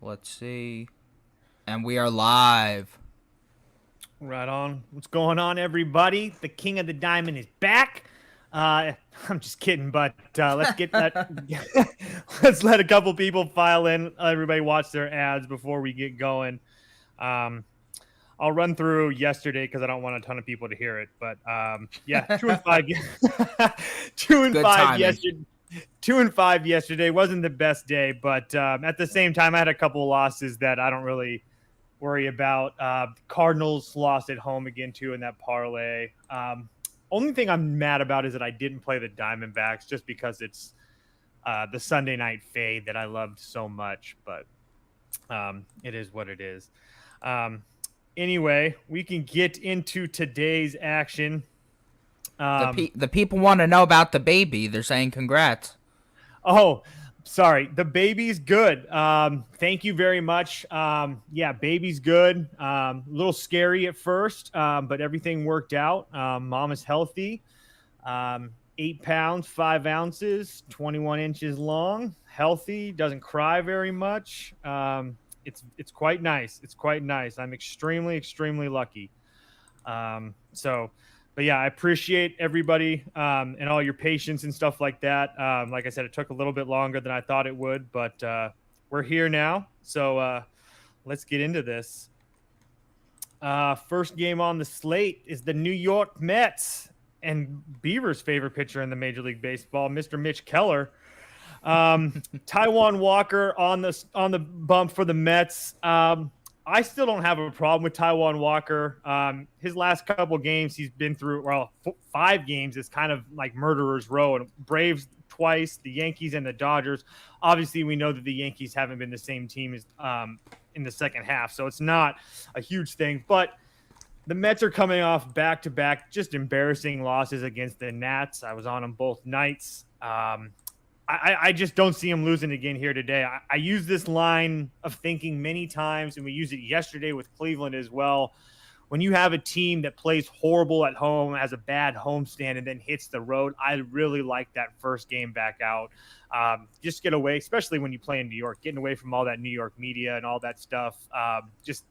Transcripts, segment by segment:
Let's see. And we are live. Right on. What's going on, everybody? The King of the Diamond is back. I'm just kidding, but let's get that. Let's let a couple people file in. Everybody watch their ads before we get going. Um, I'll run through yesterday because I don't want a ton of people to hear it. But yeah, 2-5, 2-5 timing. yesterday. 2-5 yesterday wasn't the best day, but at the same time, I had a couple of losses that I don't really worry about. Cardinals lost at home again too in that parlay. Only thing I'm mad about is that I didn't play the Diamondbacks just because it's the Sunday night fade that I loved so much. But it is what it is. Anyway, we can get into today's action. The people want to know about the baby. They're saying congrats. Oh, sorry. The baby's good. Thank you very much. Yeah, baby's good. A little scary at first, but everything worked out. Mom is healthy. 8 pounds, 5 ounces, 21 inches long, healthy, doesn't cry very much. It's quite nice. It's quite nice. I'm extremely lucky. But yeah, I appreciate everybody and all your patience and stuff like that. Like I said, it took a little bit longer than I thought it would, but we're here now. So let's get into this. First game on the slate is the New York Mets and Beaver's favorite pitcher in the Major League Baseball, Mr. Mitch Keller. Taijuan Walker on the bump for the Mets. I still don't have a problem with Taijuan Walker. His last couple games he's been through, 5 games is kind of like murderer's row. And Braves twice, the Yankees and the Dodgers. Obviously, we know that the Yankees haven't been the same team as in the second half, so it's not a huge thing. But the Mets are coming off back-to-back just embarrassing losses against the Nats. I was on them both nights. I just don't see him losing again here today. I use this line of thinking many times, and we used it yesterday with Cleveland as well. When you have a team that plays horrible at home, has a bad homestand, and then hits the road, I really like that first game back out. Just get away, especially when you play in New York, getting away from all that New York media and all that stuff. Just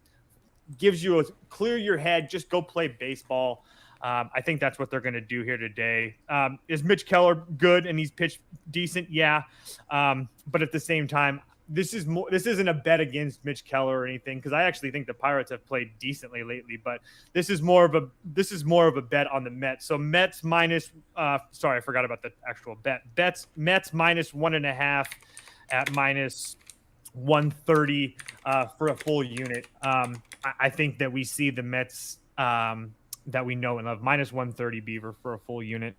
gives you a clear your head, just go play baseball. I think that's what they're going to do here today. Is Mitch Keller good and he's pitched decent? Yeah. But at the same time, this isn't a bet against Mitch Keller or anything, because I actually think the Pirates have played decently lately, but this is more of a bet on the Mets. So Mets minus sorry, I forgot about the actual bet. Mets minus 1.5 at minus 130 for a full unit. I think that we see the Mets that we know and love minus 130 Beaver for a full unit.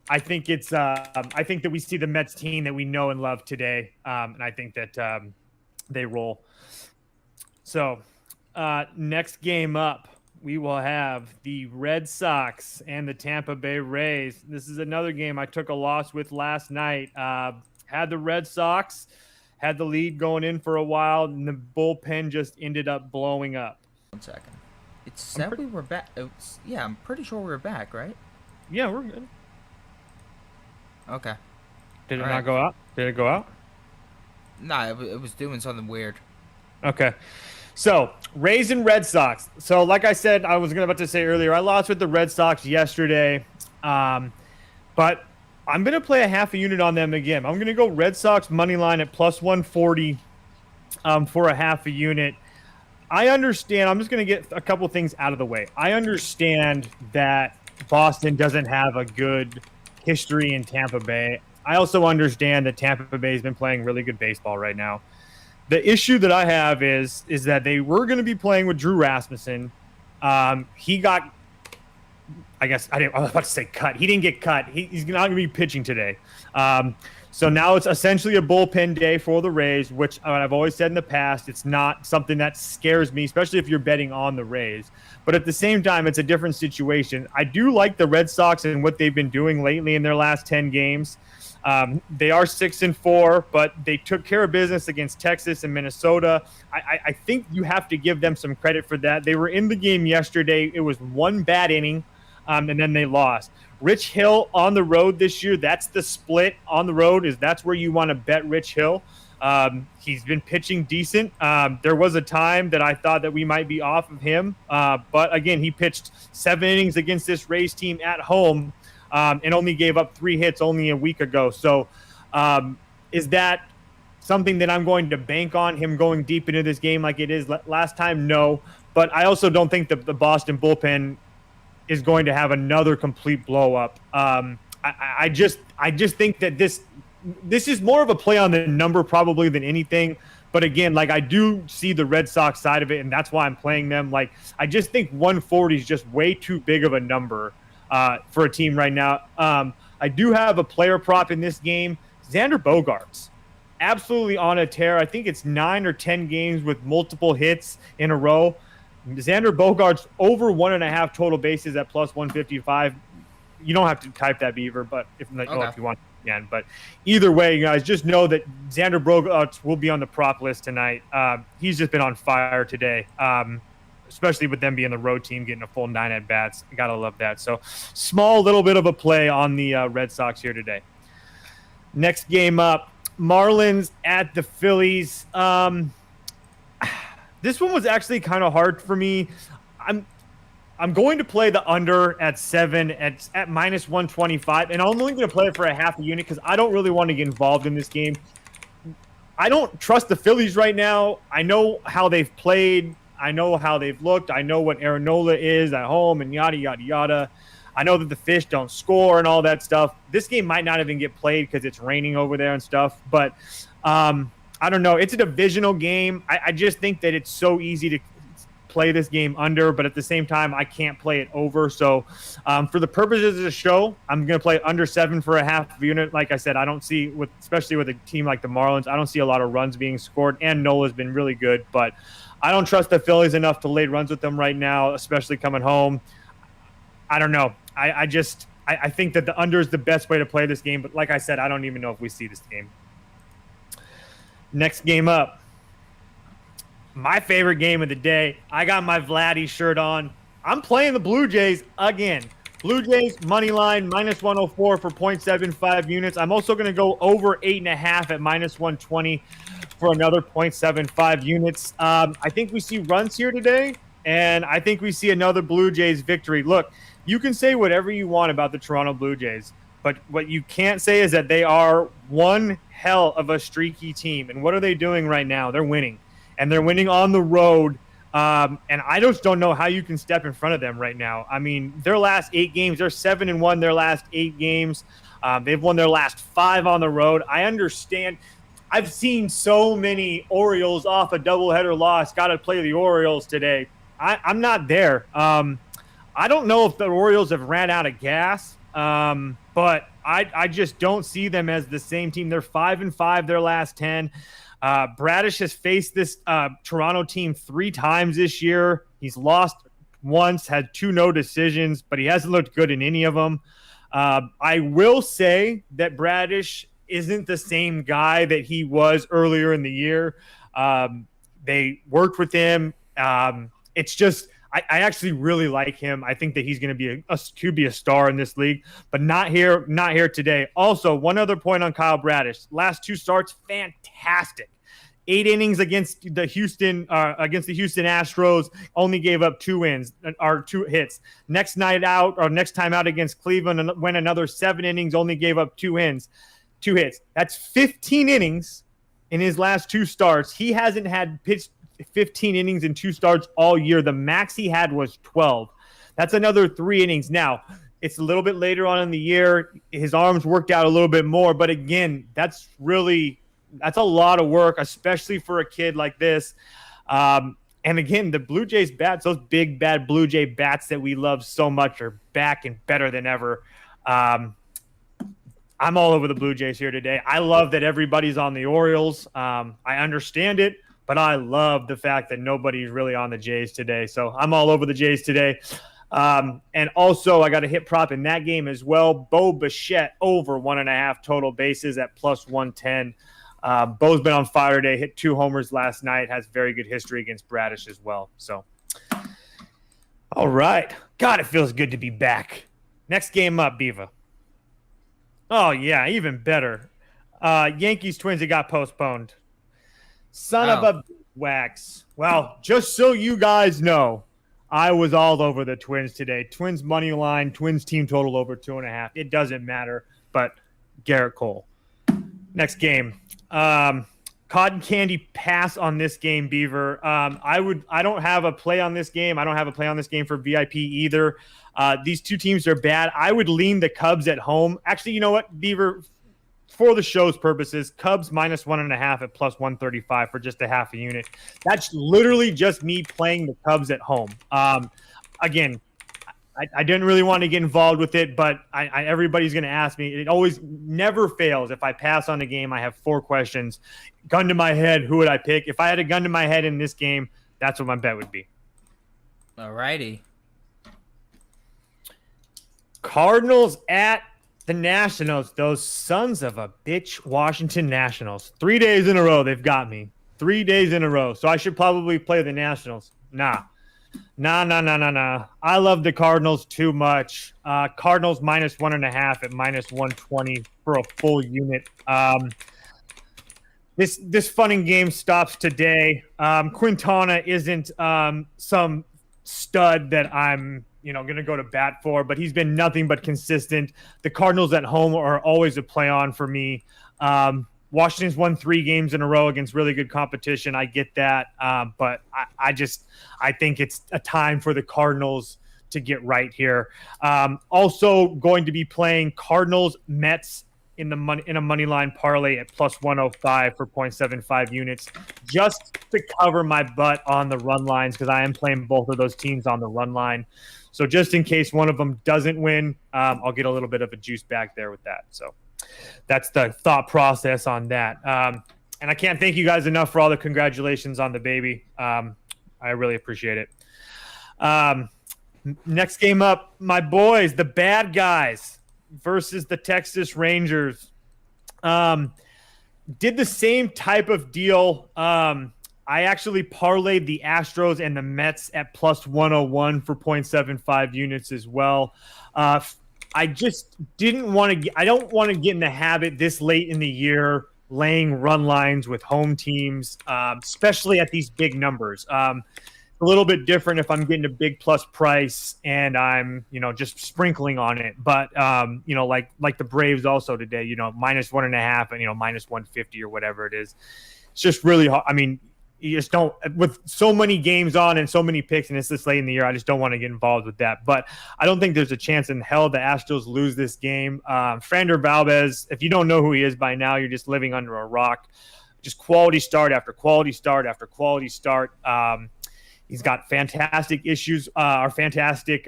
I think that we see the Mets team that we know and love today. And I think that they roll. So next game up, we will have the Red Sox and the Tampa Bay Rays. This is another game I took a loss with last night. Had the Red Sox, had the lead going in for a while, and the bullpen just ended up blowing up. 1 second. It said we were back. Yeah, I'm pretty sure we were back, right? Yeah, we're good. Okay. Did it not go out? Did it go out? Nah, it was doing something weird. Okay. So, Rays and Red Sox. So, like I said, I was about to say earlier, I lost with the Red Sox yesterday. But I'm going to play a half a unit on them again. I'm going to go Red Sox money line at plus 140 for a half a unit. I understand. I'm just going to get a couple things out of the way. I understand that Boston doesn't have a good history in Tampa Bay. I also understand that Tampa Bay has been playing really good baseball right now. The issue that I have is that they were going to be playing with Drew Rasmussen. He got, I was about to say cut. He didn't get cut. He's not going to be pitching today. So now it's essentially a bullpen day for the Rays, which I've always said in the past, it's not something that scares me, especially if you're betting on the Rays. But at the same time, it's a different situation. I do like the Red Sox and what they've been doing lately in their last 10 games. They are 6-4, but they took care of business against Texas and Minnesota. I think you have to give them some credit for that. They were in the game yesterday. It was one bad inning, and then they lost. Rich Hill on the road this year. That's the split on the road. That's where you want to bet Rich Hill. He's been pitching decent. There was a time that I thought that we might be off of him. But again, he pitched 7 innings against this Rays team at home and only gave up 3 hits only a week ago. So is that something that I'm going to bank on, him going deep into this game like it is last time? No. But I also don't think that the Boston bullpen is going to have another complete blow up. I just think that this is more of a play on the number probably than anything. But again, like, I do see the Red Sox side of it, and that's why I'm playing them. Like, I just think 140 is just way too big of a number for a team right now. I do have a player prop in this game, Xander Bogaerts. Absolutely on a tear. I think it's 9 or 10 games with multiple hits in a row. Xander Bogaerts over 1.5 total bases at plus 155. You don't have to type that, Beaver, but if you want, you can. But either way, you guys just know that Xander Bogaerts will be on the prop list tonight. He's just been on fire today, especially with them being the road team, getting a full 9 at bats. Gotta love that. So small little bit of a play on the Red Sox here today. Next game up, Marlins at the Phillies. This one was actually kind of hard for me. I'm going to play the under at 7 at minus 125, and I'm only going to play it for a half a unit because I don't really want to get involved in this game. I don't trust the Phillies right now. I know how they've played. I know how they've looked. I know what Aaron Nola is at home and yada, yada, yada. I know that the fish don't score and all that stuff. This game might not even get played because it's raining over there and stuff, but I don't know. It's a divisional game. I just think that it's so easy to play this game under, but at the same time, I can't play it over. So for the purposes of the show, I'm going to play under 7 for a half unit. Like I said, I don't see, especially with a team like the Marlins, I don't see a lot of runs being scored, and Nola's been really good, but I don't trust the Phillies enough to lay runs with them right now, especially coming home. I don't know. I think that the under is the best way to play this game, but like I said, I don't even know if we see this game. Next game up, my favorite game of the day. I got my Vladdy shirt on. I'm playing the Blue Jays again. Blue Jays money line minus 104 for 0.75 units. I'm also going to go over 8.5 at minus 120 for another 0.75 units. I think we see runs here today, and I think we see another Blue Jays victory. Look, you can say whatever you want about the Toronto Blue Jays, but what you can't say is that they are one hell of a streaky team. And what are they doing right now? They're winning. And they're winning on the road. And I just don't know how you can step in front of them right now. I mean, their last 8 games, they're 7-1 their last 8 games. They've won their last 5 on the road. I understand. I've seen so many Orioles off a doubleheader loss. Got to play the Orioles today. I'm not there. I don't know if the Orioles have ran out of gas. But I just don't see them as the same team. They're 5-5 their last 10. Bradish has faced this Toronto team 3 times this year. He's lost once, had 2 no decisions, but he hasn't looked good in any of them. I will say that Bradish isn't the same guy that he was earlier in the year. They worked with him. It's just I actually really like him. I think that he's going to be a star in this league, but not here today. Also, one other point on Kyle Bradish. Last 2 starts, fantastic. 8 innings against the Houston Astros, only gave up 2 hits. Next time out against Cleveland, went another 7 innings, only gave up 2 hits. That's 15 innings in his last 2 starts. He hasn't had pitched 15 innings in 2 starts all year. The max he had was 12. That's another 3 innings. Now, it's a little bit later on in the year. His arms worked out a little bit more, but again, that's a lot of work, especially for a kid like this. And again, the Blue Jays bats, those big, bad Blue Jay bats that we love so much, are back and better than ever. I'm all over the Blue Jays here today. I love that everybody's on the Orioles. I understand it, but I love the fact that nobody's really on the Jays today. So I'm all over the Jays today. And also, I got a hit prop in that game as well. Bo Bichette over 1.5 total bases at plus 110. Bo's been on fire today, hit 2 homers last night, has very good history against Bradish as well. So, all right. God, it feels good to be back. Next game up, Beaver. Oh, yeah, even better. Yankees Twins, it got postponed. Son of a wax. Well, just so you guys know, I was all over the Twins today. Twins money line, Twins team total over 2.5. It doesn't matter, but Garrett Cole. Next game. Cotton candy pass on this game, Beaver. I don't have a play on this game. I don't have a play on this game for VIP either. These two teams are bad. I would lean the Cubs at home. Actually, you know what, Beaver? For the show's purposes, Cubs -1.5 at +135 for just a half a unit. That's literally just me playing the Cubs at home. Again, I didn't really want to get involved with it, but everybody's going to ask me. It always never fails. If I pass on a game, I have 4 questions. Gun to my head, who would I pick? If I had a gun to my head in this game, that's what my bet would be. All righty. Cardinals at the Nationals, those sons of a bitch Washington Nationals. 3 days in a row, they've got me. 3 days in a row. So I should probably play the Nationals. Nah. I love the Cardinals too much. Cardinals -1.5 at -120 for a full unit. This fun and game stops today. Quintana isn't some stud that I'm going to go to bat for, but he's been nothing but consistent. The Cardinals at home are always a play on for me. Washington's won 3 games in a row against really good competition. I get that. But I think it's a time for the Cardinals to get right here. Also going to be playing Cardinals Mets in a money line parlay at +105 for 0.75 units, just to cover my butt on the run lines, because I am playing both of those teams on the run line. So just in case one of them doesn't win, I'll get a little bit of a juice back there with that. So that's the thought process on that. And I can't thank you guys enough for all the congratulations on the baby. I really appreciate it. Next game up, my boys, the bad guys versus the Texas Rangers. Did the same type of deal. I actually parlayed the Astros and the Mets at +101 for 0.75 units as well. I just didn't want to – I don't want to get in the habit this late in the year laying run lines with home teams, especially at these big numbers. A little bit different if I'm getting a big plus price and I'm, just sprinkling on it. But, like the Braves also today, -1.5 and, -150 or whatever it is. It's just really hard. I mean, you just don't, with so many games on and so many picks and it's this late in the year, I just don't want to get involved with that. But I don't think there's a chance in hell the Astros lose this game. Frander Valdez, if you don't know who he is by now, you're just living under a rock. Just quality start after quality start after quality start. He's got fantastic issues, fantastic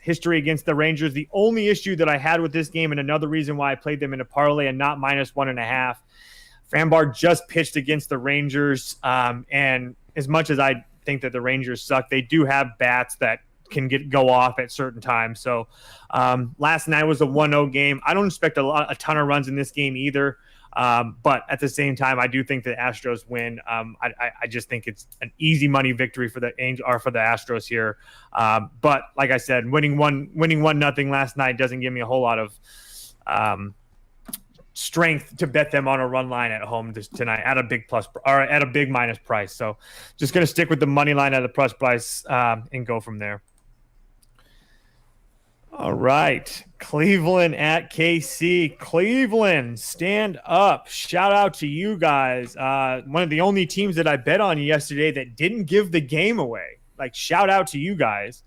history against the Rangers. The only issue that I had with this game, and another reason why I played them in a parlay and not -1.5, Frambar just pitched against the Rangers. And as much as I think that the Rangers suck, they do have bats that can go off at certain times. So last night was a 1-0 game. I don't expect a ton of runs in this game either. But at the same time, I do think the Astros win. I just think it's an easy money victory for the Astros here. But like I said, winning 1-0 last night doesn't give me a whole lot of strength to bet them on a run line at home tonight at a big plus or at a big minus price. So just going to stick with the money line at the plus price and go from there. All right. Cleveland at KC. Cleveland, stand up. Shout out to you guys. One of the only teams that I bet on yesterday that didn't give the game away. Like, shout out to you guys.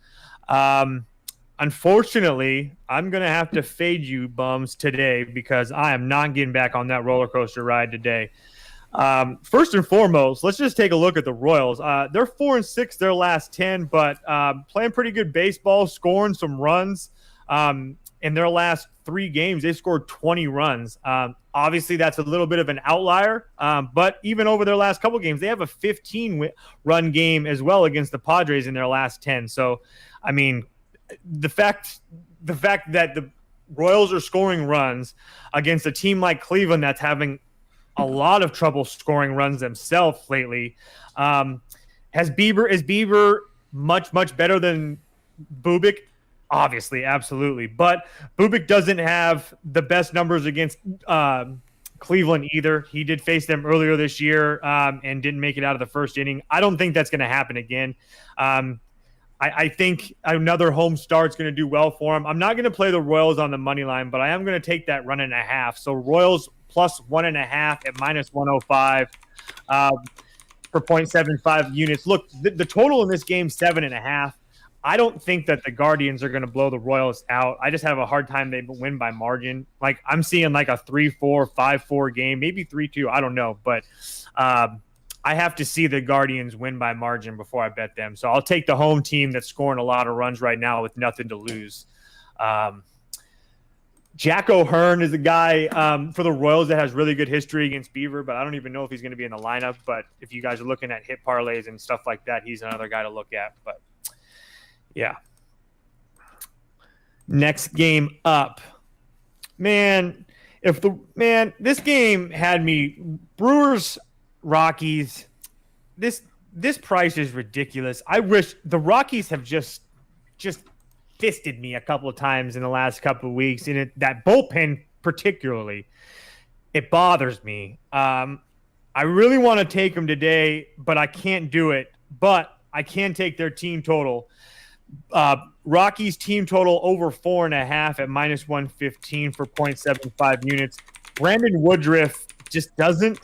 Unfortunately, I'm going to have to fade you bums today because I am not getting back on that roller coaster ride today. First and foremost, let's just take a look at the Royals. They're 4-6 their last 10, but playing pretty good baseball, scoring some runs. In their last 3 games, they scored 20 runs. Obviously, that's a little bit of an outlier, but even over their last couple games, they have a 15-run game as well against the Padres in their last 10. So, I mean, the fact that the Royals are scoring runs against a team like Cleveland that's having a lot of trouble scoring runs themselves lately. Is Bieber much better than Bubik? Obviously, absolutely. But Bubik doesn't have the best numbers against Cleveland either. He did face them earlier this year and didn't make it out of the first inning. I don't think that's going to happen again. I think another home start's going to do well for him. I'm not going to play the Royals on the money line, but I am going to take that run and a half. So Royals plus 1.5 at -105 for 0.75 units. Look, the total in this game, 7.5. I don't think that the Guardians are going to blow the Royals out. I just have a hard time they win by margin. Like I'm seeing like a 3-4, 5-4 game, maybe 3-2. I don't know, but I have to see the Guardians win by margin before I bet them. So I'll take the home team that's scoring a lot of runs right now with nothing to lose. Jack O'Hearn is a guy for the Royals that has really good history against Beaver, but I don't even know if he's going to be in the lineup. But if you guys are looking at hit parlays and stuff like that, he's another guy to look at. But yeah. Next game up. Man, this game had me Brewers, Rockies. This price is ridiculous. I wish the Rockies have just fisted me a couple of times in the last couple of weeks. And that bullpen particularly, it bothers me. I really want to take them today, but I can't do it. But I can take their team total. Rockies team total over 4.5 at -115 for 0.75 units. Brandon Woodruff just doesn't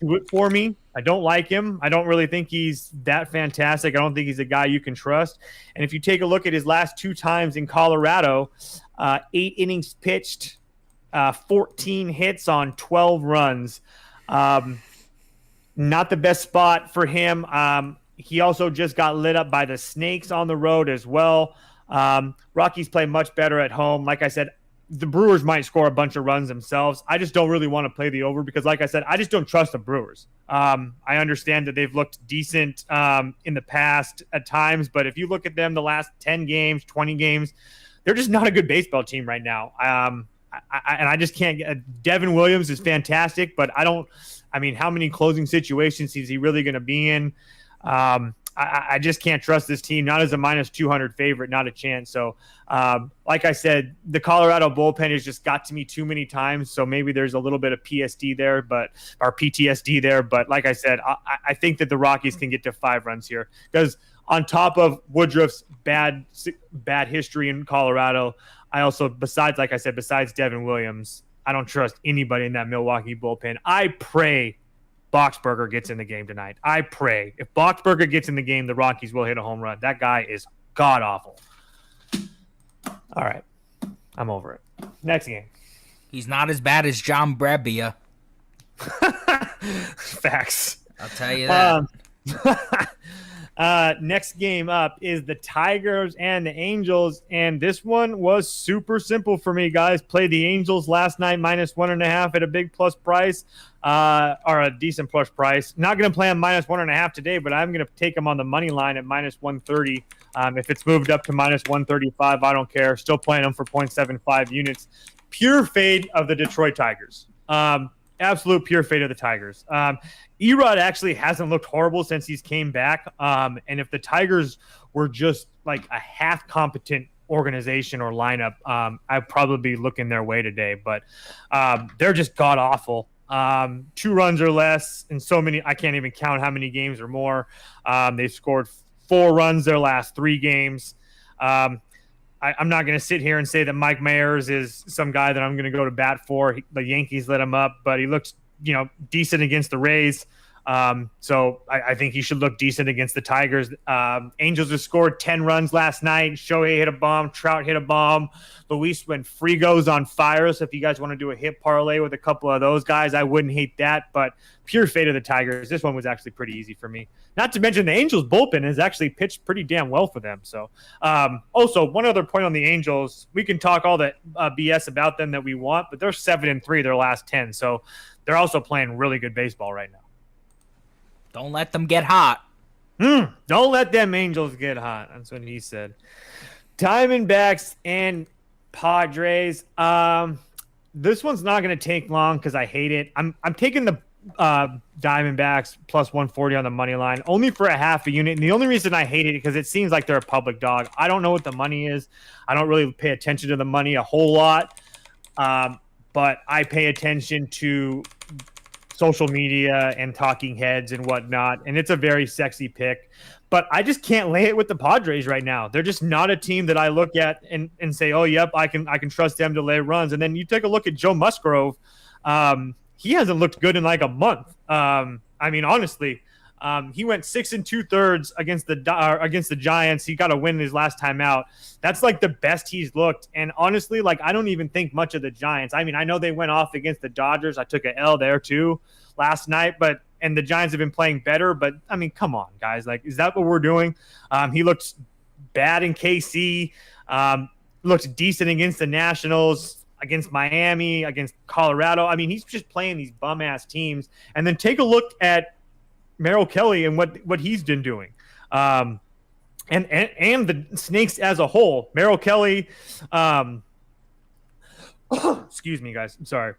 do it for me. I don't like him. I don't really think he's that fantastic. I don't think he's a guy you can trust. And if you take a look at his last 2 times in Colorado, 8 innings pitched, 14 hits on 12 runs. Not the best spot for him. He also just got lit up by the Snakes on the road as well. Rockies play much better at home. Like I said, the Brewers might score a bunch of runs themselves. I just don't really want to play the over because, like I said, I just don't trust the Brewers. I understand that they've looked decent in the past at times, but if you look at them the last 10 games, 20 games, they're just not a good baseball team right now. I just can't get – Devin Williams is fantastic, but how many closing situations is he really going to be in? I just can't trust this team, not as a -200 favorite, not a chance. So, like I said, the Colorado bullpen has just got to me too many times. So maybe there's a little bit of PTSD there. But like I said, I think that the Rockies can get to 5 runs here because on top of Woodruff's bad history in Colorado, I also, besides Devin Williams, I don't trust anybody in that Milwaukee bullpen. I pray Boxberger gets in the game tonight. I pray. If Boxberger gets in the game, the Rockies will hit a home run. That guy is god-awful. All right. I'm over it. Next game. He's not as bad as John Brebbia. Facts. I'll tell you that. Next game up is the Tigers and the Angels, and this one was super simple for me, guys. Played the Angels last night -1.5 at a big plus price, or a decent plus price. Not going to play on -1.5 today, but I'm going to take them on the money line at -130. If it's moved up to -135, I don't care. Still playing them for 0.75 units. Pure fade of the Detroit Tigers. Absolute pure fate of the Tigers. Erod actually hasn't looked horrible since he's came back. And if the Tigers were just like a half competent organization or lineup, I'd probably be looking their way today. But they're just god awful. 2 runs or less, and so many. I can't even count how many games or more. They've scored 4 runs their last 3 games. I'm not going to sit here and say that Mike Mayers is some guy that I'm going to go to bat for. The Yankees let him up, but he looks, decent against the Rays. So I think he should look decent against the Tigers. Angels have scored 10 runs last night. Shohei hit a bomb. Trout hit a bomb. Luis Frigo's on fire. So if you guys want to do a hit parlay with a couple of those guys, I wouldn't hate that. But pure fate of the Tigers. This one was actually pretty easy for me. Not to mention the Angels bullpen has actually pitched pretty damn well for them. So also one other point on the Angels, we can talk all the BS about them that we want, but they're 7-3 their last 10. So they're also playing really good baseball right now. Don't let them get hot. Don't let them Angels get hot. That's what he said. Diamondbacks and Padres. This one's not going to take long because I hate it. I'm taking Diamondbacks plus 140 on the money line, only for a half a unit. And the only reason I hate it because it seems like they're a public dog. I don't know what the money is. I don't really pay attention to the money a whole lot, but I pay attention to social media and talking heads and whatnot. And it's a very sexy pick. But I just can't lay it with the Padres right now. They're just not a team that I look at and say, oh, yep, I can trust them to lay runs. And then you take a look at Joe Musgrove. He hasn't looked good in like a month. I mean, honestly, he went 6 2/3 against the Giants. He got a win his last time out. That's like the best he's looked. And honestly, like I don't even think much of the Giants. I mean, I know they went off against the Dodgers. I took an L there too last night, and the Giants have been playing better. But I mean, come on, guys. Like, is that what we're doing? He looked bad in KC. Looked decent against the Nationals, against Miami, against Colorado. I mean, he's just playing these bum-ass teams. And then take a look at Merrill Kelly and what he's been doing. And the Snakes as a whole. Merrill Kelly, excuse me, guys. I'm sorry.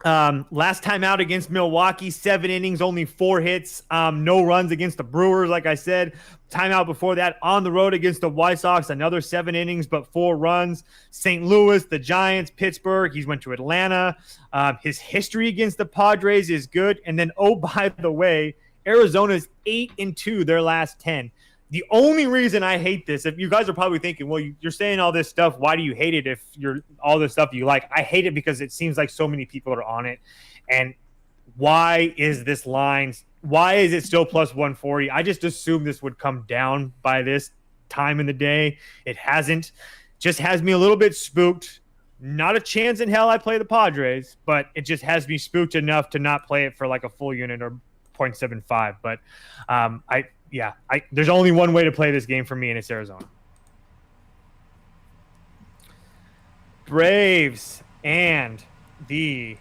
Last time out against Milwaukee, 7 innings, only 4 hits, no runs against the Brewers, like I said. Timeout before that on the road against the White Sox, another 7 innings, but 4 runs. St. Louis, the Giants, Pittsburgh. He's went to Atlanta. His history against the Padres is good. And then, oh, by the way, Arizona's 8-2 their last 10. The only reason I hate this, if you guys are probably thinking, well, you're saying all this stuff, why do you hate it if you're all this stuff you like? I hate it because it seems like so many people are on it. And why is this line, why is it still plus 140? I just assumed this would come down by this time in the day. It hasn't. Just has me a little bit spooked. Not a chance in hell I play the Padres, but it just has me spooked enough to not play it for like a full unit or 0.75. But there's only one way to play this game for me, and it's Arizona. Braves and the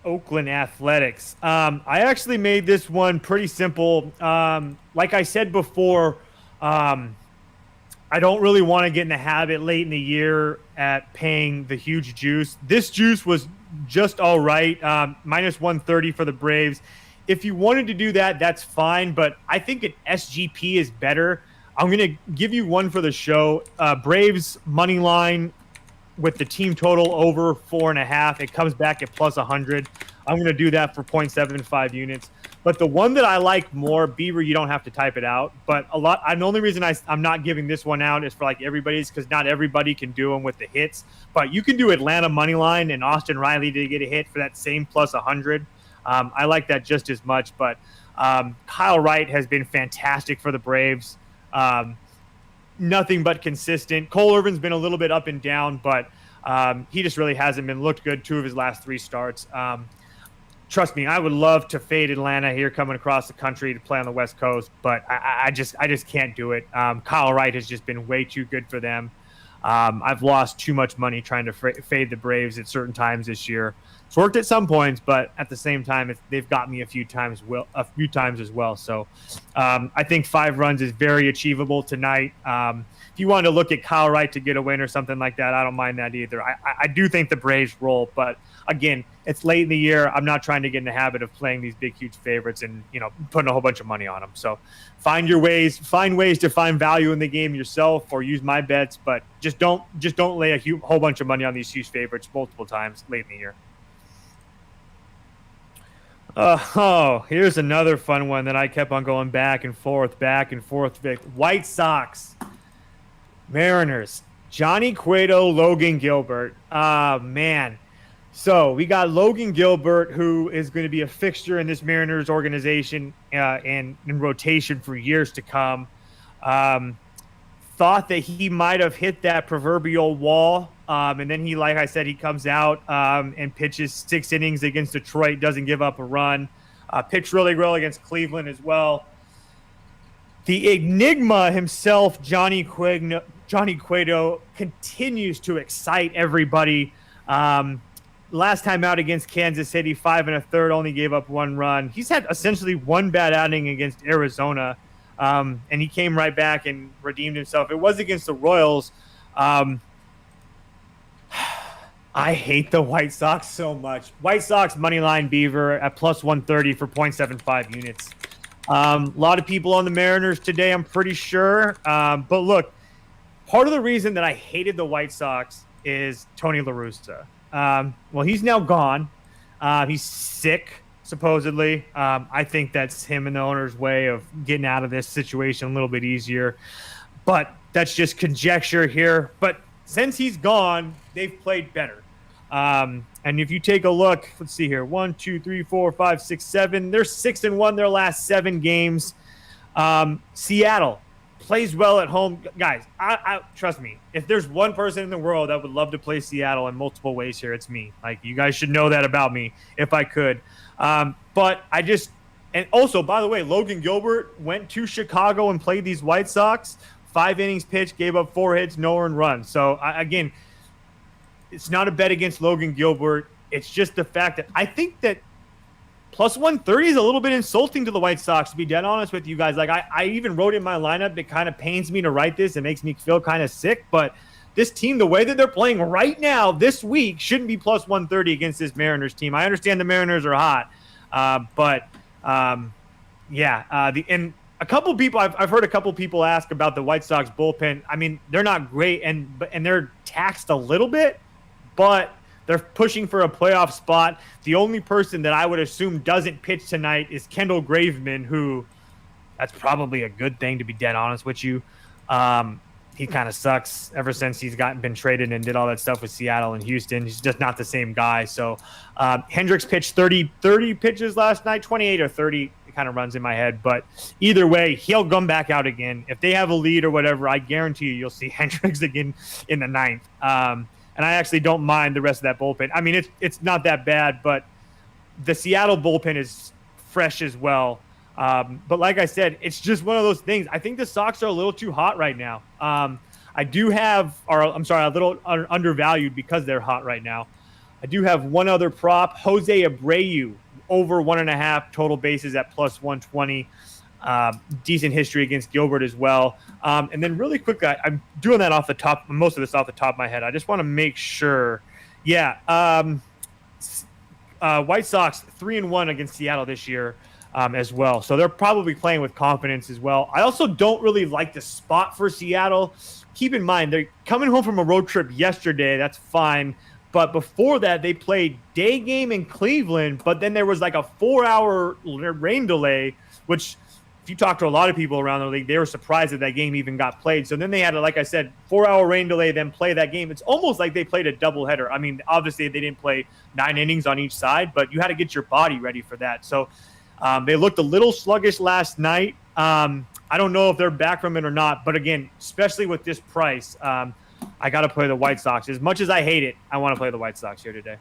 Oakland Athletics. I actually made this one pretty simple. Like I said before, I don't really want to get in the habit late in the year at paying the huge juice. This juice was just all right, minus 130 for the Braves. If you wanted to do that, that's fine, but I think an SGP is better. I'm going to give you one for the show. Braves money line with the team total over 4.5. It comes back at plus 100. I'm going to do that for 0.75 units. But the one that I like more, Beaver, you don't have to type it out. But the only reason I'm not giving this one out is for like everybody's, because not everybody can do them with the hits. But you can do Atlanta money line and Austin Riley to get a hit for that same plus 100. I like that just as much, but Kyle Wright has been fantastic for the Braves. Nothing but consistent. Cole Irvin's been a little bit up and down, but he just really hasn't been looked good 2 of his last 3 starts. Trust me, I would love to fade Atlanta here coming across the country to play on the West Coast, but I just can't do it. Kyle Wright has just been way too good for them. I've lost too much money trying to fade the Braves at certain times this year. It's worked at some points, but at the same time, they've got me a few times as well. So I think 5 runs is very achievable tonight. If you want to look at Kyle Wright to get a win or something like that, I don't mind that either. I do think the Braves roll, but again, it's late in the year. I'm not trying to get in the habit of playing these big, huge favorites and putting a whole bunch of money on them. So find ways to find value in the game yourself or use my bets, but just don't lay a whole bunch of money on these huge favorites multiple times late in the year. Here's another fun one that I kept on going back and forth. Vic. White Sox, Mariners, Johnny Cueto, Logan Gilbert. Man. So we got Logan Gilbert, who is going to be a fixture in this Mariners organization and in rotation for years to come. Thought that he might have hit that proverbial wall. And then he, like I said, he comes out and pitches 6 innings against Detroit, doesn't give up a run. Pitched really well against Cleveland as well. The enigma himself, Johnny Cueto, continues to excite everybody. Last time out against Kansas City, 5 1/3, only gave up 1 run. He's had essentially 1 bad outing against Arizona, and he came right back and redeemed himself. It was against the Royals. I'm I hate the White Sox so much. White Sox moneyline Beaver at plus 130 for 0.75 units. A lot of people on the Mariners today, I'm pretty sure. But look, part of the reason that I hated the White Sox is Tony La Russa. Well, he's now gone. He's sick, supposedly. I think that's him and the owner's way of getting out of this situation a little bit easier. But that's just conjecture here. But since he's gone, they've played better. And if you take a look, let's see here, 1, 2, 3, 4, 5, 6, 7. They're 6-1 their last 7 games. Seattle plays well at home. Guys, I trust me. If there's one person in the world that would love to play Seattle in multiple ways here, it's me. Like, you guys should know that about me if I could. But I just – and also, by the way, Logan Gilbert went to Chicago and played these White Sox. 5 innings pitched, gave up 4 hits, no earned runs. So, again, it's not a bet against Logan Gilbert. It's just the fact that I think that plus 130 is a little bit insulting to the White Sox, to be dead honest with you guys. Like, I even wrote in my lineup, it kind of pains me to write this. It makes me feel kind of sick. But this team, the way that they're playing right now this week, shouldn't be plus 130 against this Mariners team. I understand the Mariners are hot. And a couple people, I've heard a couple people ask about the White Sox bullpen. I mean, they're not great, and they're taxed a little bit, but they're pushing for a playoff spot. The only person that I would assume doesn't pitch tonight is Kendall Graveman, who that's probably a good thing, to be dead honest with you. He kind of sucks ever since he's been traded and did all that stuff with Seattle and Houston. He's just not the same guy. So Hendricks pitched 30 pitches last night, 28 or 30. It kind of runs in my head. But either way, he'll come back out again. If they have a lead or whatever, I guarantee you'll see Hendricks again in the 9th. And I actually don't mind the rest of that bullpen. I mean, it's not that bad, but the Seattle bullpen is fresh as well. But like I said, it's just one of those things. I think the Sox are a little too hot right now. A little undervalued because they're hot right now. I do have one other prop, Jose Abreu, over 1.5 total bases at plus 120. Decent history against Gilbert as well. And then really quickly, I'm doing that most of this off the top of my head. I just want to make sure. Yeah. White Sox 3-1 against Seattle this year as well. So they're probably playing with confidence as well. I also don't really like the spot for Seattle. Keep in mind, they're coming home from a road trip yesterday. That's fine. But before that, they played day game in Cleveland, but then there was like a 4-hour rain delay, which if you talk to a lot of people around the league, they were surprised that game even got played. So then they had like I said, 4-hour rain delay, then play that game. It's almost like they played a doubleheader. I mean, obviously they didn't play 9 innings on each side, but you had to get your body ready for that. So they looked a little sluggish last night. I don't know if they're back from it or not, but again, especially with this price, I got to play the White Sox. As much as I hate it, I want to play the White Sox here today.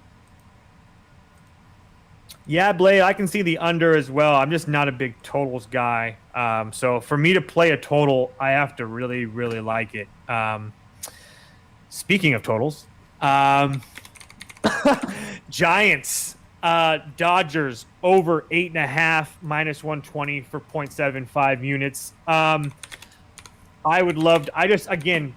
Yeah, Blade, I can see the under as well. I'm just not a big totals guy. So for me to play a total, I have to really, really like it. Speaking of totals, Giants, Dodgers over 8.5 minus 120 for 0.75 units. I would love to, again,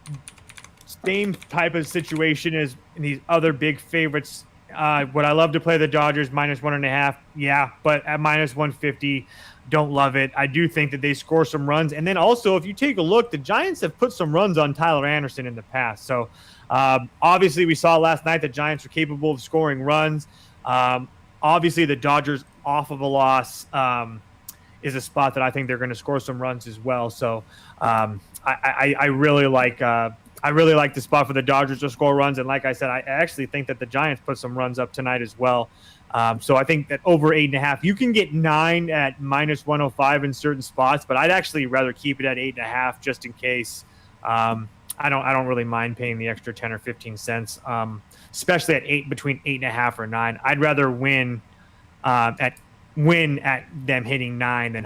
same type of situation as these other big favorites. Would I love to play the Dodgers minus 1.5? Yeah, but at minus 150, don't love it. I do think that they score some runs. And then also, if you take a look, the Giants have put some runs on Tyler Anderson in the past. So obviously we saw last night the Giants were capable of scoring runs. Obviously the Dodgers off of a loss is a spot that I think they're going to score some runs as well. So I really like the spot for the Dodgers to score runs. And like I said, I actually think that the Giants put some runs up tonight as well. So I think that over 8.5, you can get 9 at minus 105 in certain spots, but I'd actually rather keep it at 8.5 just in case. I don't really mind paying the extra 10 or 15 cents, especially at between 8.5 or 9. I'd rather win at them hitting 9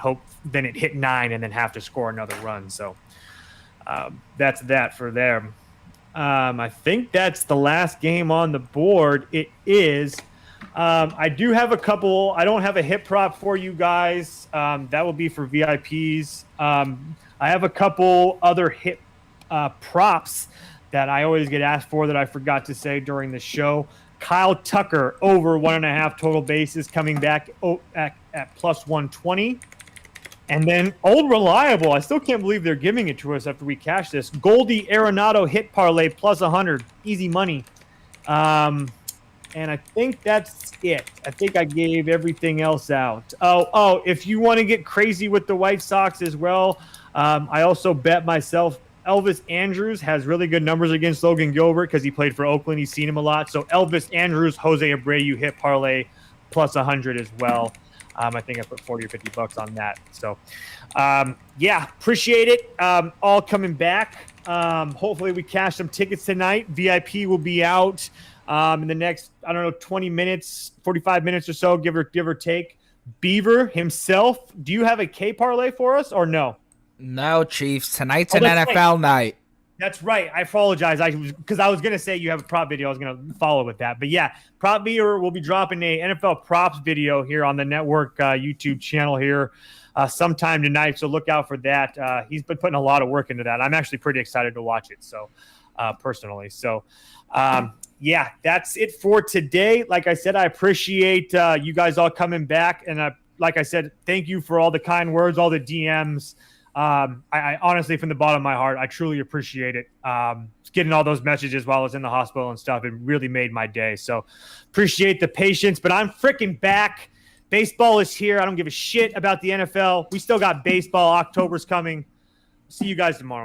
than it hit 9 and then have to score another run. So that's that for them. I think that's the last game on the board. It is. I do have a couple. I don't have a hit prop for you guys. That will be for VIPs. I have a couple other hit props that I always get asked for that I forgot to say during the show. Kyle Tucker over 1.5 total bases coming back at plus 120. And then old reliable, I still can't believe they're giving it to us after we cash this. Goldie Arenado hit parlay plus 100, easy money. And I think that's it. I think I gave everything else out. Oh, if you want to get crazy with the White Sox as well, I also bet myself Elvis Andrus has really good numbers against Logan Gilbert because he played for Oakland. He's seen him a lot. So Elvis Andrus, Jose Abreu hit parlay plus 100 as well. I think I put 40 or 50 bucks on that. So, yeah, appreciate it. All coming back. Hopefully we cash some tickets tonight. VIP will be out in the next, 20 minutes, 45 minutes or so, give or take. Beaver himself, do you have a K parlay for us or no? No, Chiefs. Tonight's an NFL night. That's right. I apologize. Because I was going to say you have a prop video. I was going to follow with that. But yeah, Prop Beaver will be dropping a NFL props video here on the network YouTube channel here sometime tonight. So look out for that. He's been putting a lot of work into that. I'm actually pretty excited to watch it. So personally. So yeah, that's it for today. Like I said, I appreciate you guys all coming back. And like I said, thank you for all the kind words, all the DMs. I honestly, from the bottom of my heart, I truly appreciate it. Getting all those messages while I was in the hospital and stuff, it really made my day. So appreciate the patience, but I'm freaking back. Baseball is here. I don't give a shit about the NFL. We still got baseball. October's coming. See you guys tomorrow.